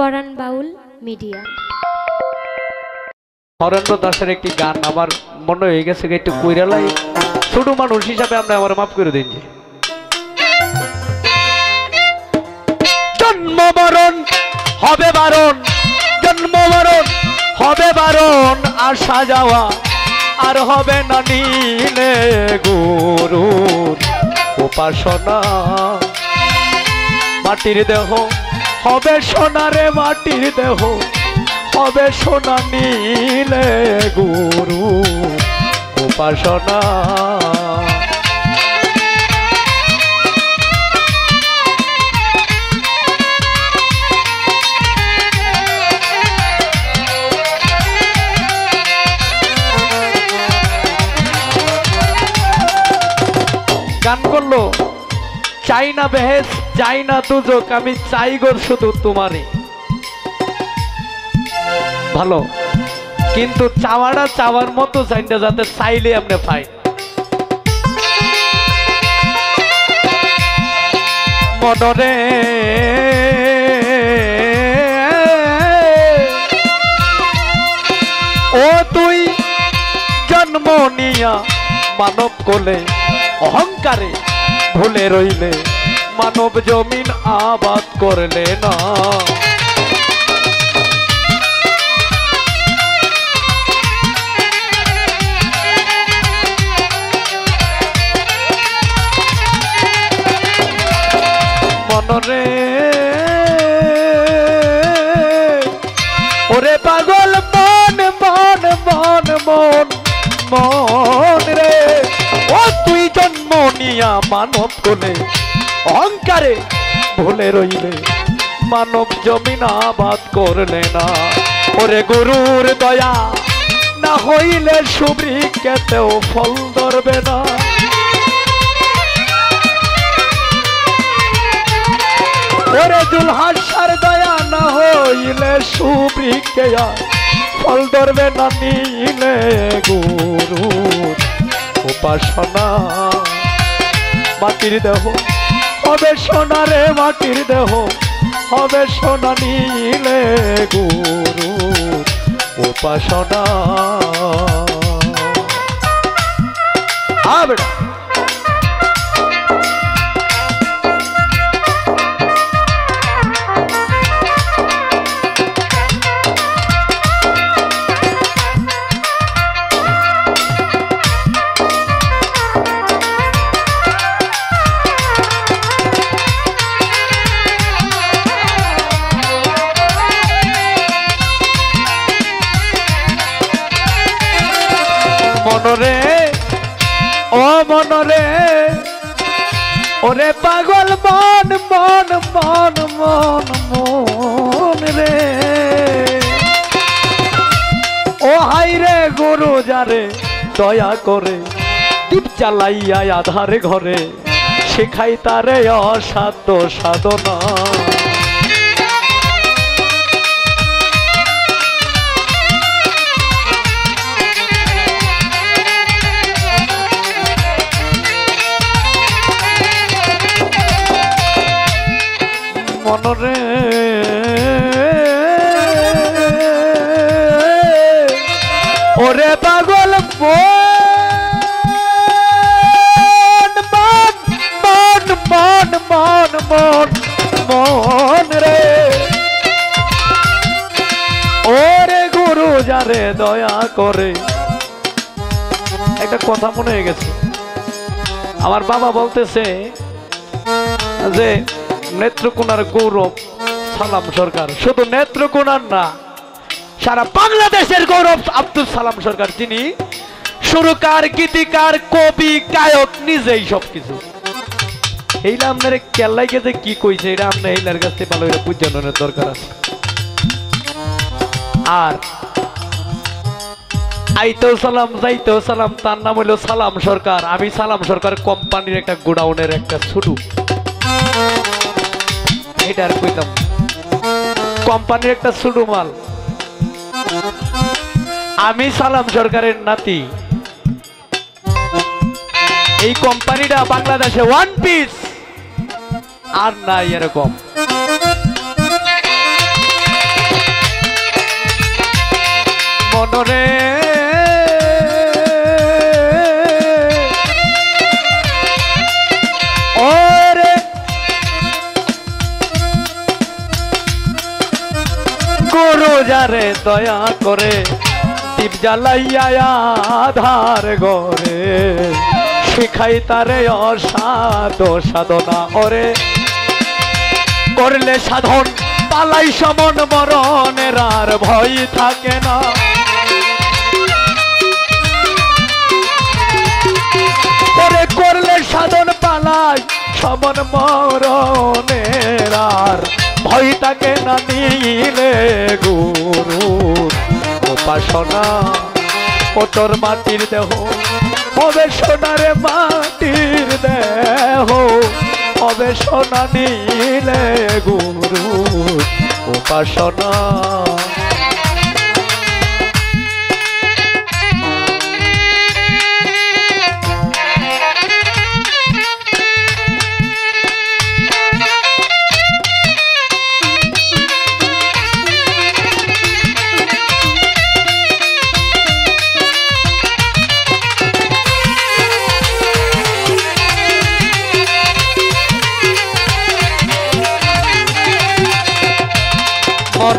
পরাণ বাউল media. Harendra দাসের একটি গান আমার মনে হয়ে গেছে, একটু কইরালাই ছোট মানুষ হিসাবে আপনি আমার মাফ করে দিন। যে জন্মমরণ হবে বারণ, জন্মমরণ হবে বারণ, আসা যাওয়া আর হবে না নীলে গুরুর উপাসনা। মাটির দেহ হবে সোনারে, মাটির দেহ হবে সোনা, নীলে গুরু উপাসনা। গান করলো চাই না বেহেস, চাই না দুজক, আমি চাই গো শুধু তোমারই ভালো, কিন্তু চাওয়াটা চাওয়ার মতো চাই না, যাতে চাইলে আপনি পাই। মনরে ও তুই জন্ম নিয়া মানব কোলে অহংকারে ভুলে রইলে, মানব জমিন আবাদ করলে না। মনরে ওরে পাগল মন মন মন মন মন রে, ও তুই জন্ম নিয়া মানব কোলে অহংকারে ভুলে রইলে, মানব জমিন আবাদ করলে না। ওরে গুরুর দয়া না হইলে সুবৃক্ষেতেও ফল ধরবে না। ওরে দুলহাসার দয়া না হইলে সুবৃক্ষে ফল ধরবে না, নীলে গুরুর উপাসনা। মাটির দেহ হবে সোনা রে, মাটির দেহ হবে সোনা, নীলে গুরুর উপাসনা। বেটা মনরে ও মনরে ওরে পাগল মন মন মন মন মন রে, ও হাই রে গুরু যারে দয়া করে দীপ জ্বালাইয়া আধারে ঘরে, শেখাই তারে অসাধ্য সাধনা। মনরে ওরে পাগল মন মন মন মন মন মন মন রে, ওরে গুরু যারে দয়া করে। একটা কথা মনে হয়ে গেছে, আমার বাবা বলতেছে যে নেত্রকোনার গৌরব সালাম সরকার, শুধু নেত্রকোনার না সারা বাংলাদেশের গৌরব আব্দুল সালাম সরকার, তিনি সুরকার, গীতিকার, কবি, গায়ক, নিজেই সবকিছু। এইলা আপনার কেল্লাই গেছে কি কইছে, এটা আপনার এইলার কাছে ভালো এটা বুঝানোর দরকার আছে। আর আইতেও সালাম যাইতেও সালাম, তার নাম হইল সালাম সরকার। আমি সালাম সরকার কোম্পানির একটা গোডাউনের একটা ছোটু, এটা আর কইতাম কোম্পানির একটা ছোট মাল। আমি সালাম সরকারের নাতি। এই কোম্পানিটা বাংলাদেশে ওয়ান পিস আর নাই এরকম। মনরে ওরে গুরু যারে দয়া করে দীপ জ্বালাইয়া আধার গরে শিখাই তারে অসাধ সাধনা ওরে করলে সাধন পালাই সমন মরণের আর ভয় থাকে না ওরে করলে সাধন পালাই সমন মরণের আর ভয় থাকে না নিলে গুরু উপাসনা ওটর মাটির দেহ হবে সোনারে মাটির দেহ হবে সোনা নিলে গুরু উপাসনা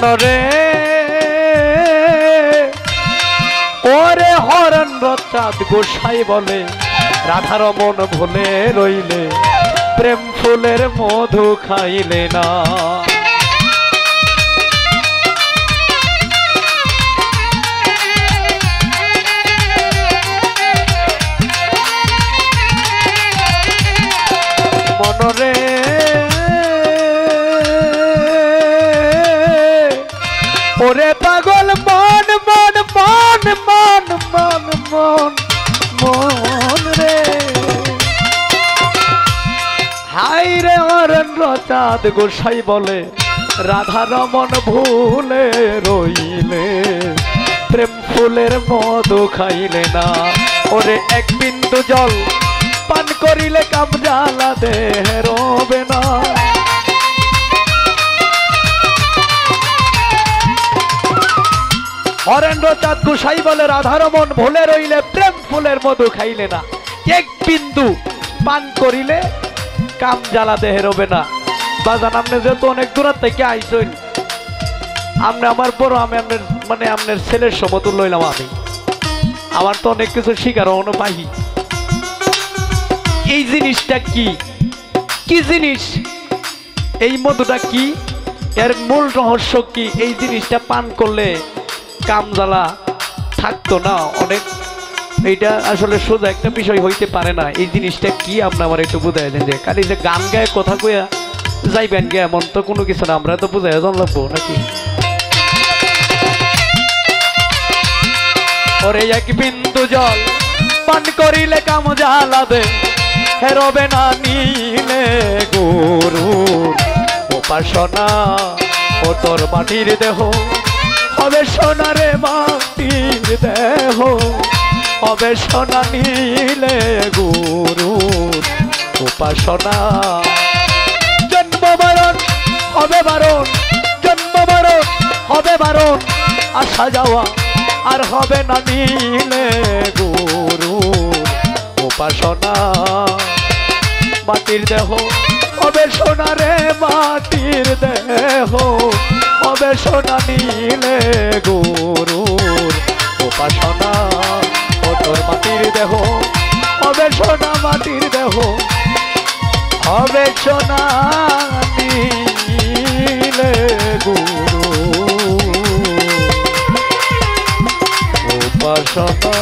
মনরে ওরে হরেন্দ্র চাঁদ গোসাই বলে রাধার মন ভুলে রইলে প্রেম ফুলের মধু খাইলে না মনরে ওরে পাগল মন মন মন মন মন মন মন রে হাই রে হরেন্দ্র চাঁদ গোসাই বলে রাধা রমন ভুলে রইলে প্রেম ফুলের মধু খাইলে না ওরে এক বিন্দু জল পান করিলে কাম জ্বালা দেহে রবে না হরেন্দ্র চাঁদ গোসাই বলে রাধারমন ভুলে রইলে প্রেম ফুলের মধু খাইলে না এক বিন্দু পান করিলে কাম জ্বালা দেহে রবে না বাজান আপনি যেহেতু অনেক দূর থেকে আইসেন আপনি আমার বড় আমি আপনার মানে আপনার ছেলের সমতুল্য লইলাম আমি আমার তো অনেক কিছু শিকার অনুপাহি এই জিনিসটা কি কি জিনিস এই মধুটা কি এর মূল রহস্য কি এই জিনিসটা পান করলে কাম জ্বালা থাকতো না অনেক এইটা আসলে সোজা একটা বিষয় হইতে পারে না এই জিনিসটা কি আপনি আমার একটু বুঝাই দেন যে খালি যে গান গায়ে কথা কইয়া যাইবেন গে এমন তো কোনো কিছু না আমরা তো বুঝাই জানলাম নাকি ওরে এক বিন্দু জল পান করিলে কাম জ্বালা দে হেরবে না নিলে গুরু উপাসনা ও তোর মাটির দেহ হবে সোনারে মাটির দেহ হবে সোনা নিলে গুরু উপাসনা জন্ম বারণ হবে বারণ জন্ম বারণ হবে বারণ আসা যাওয়া আর হবে না নিলে গুরু উপাসনা মাটির দেহ হবে সোনারে মাটির দেহ হবে সোনা নিলে গুরুর উপাসনা ও তোর মাটির দেহ হবে সোনা মাটির দেহ হবে সোনা নিলে গুরু উপাসনা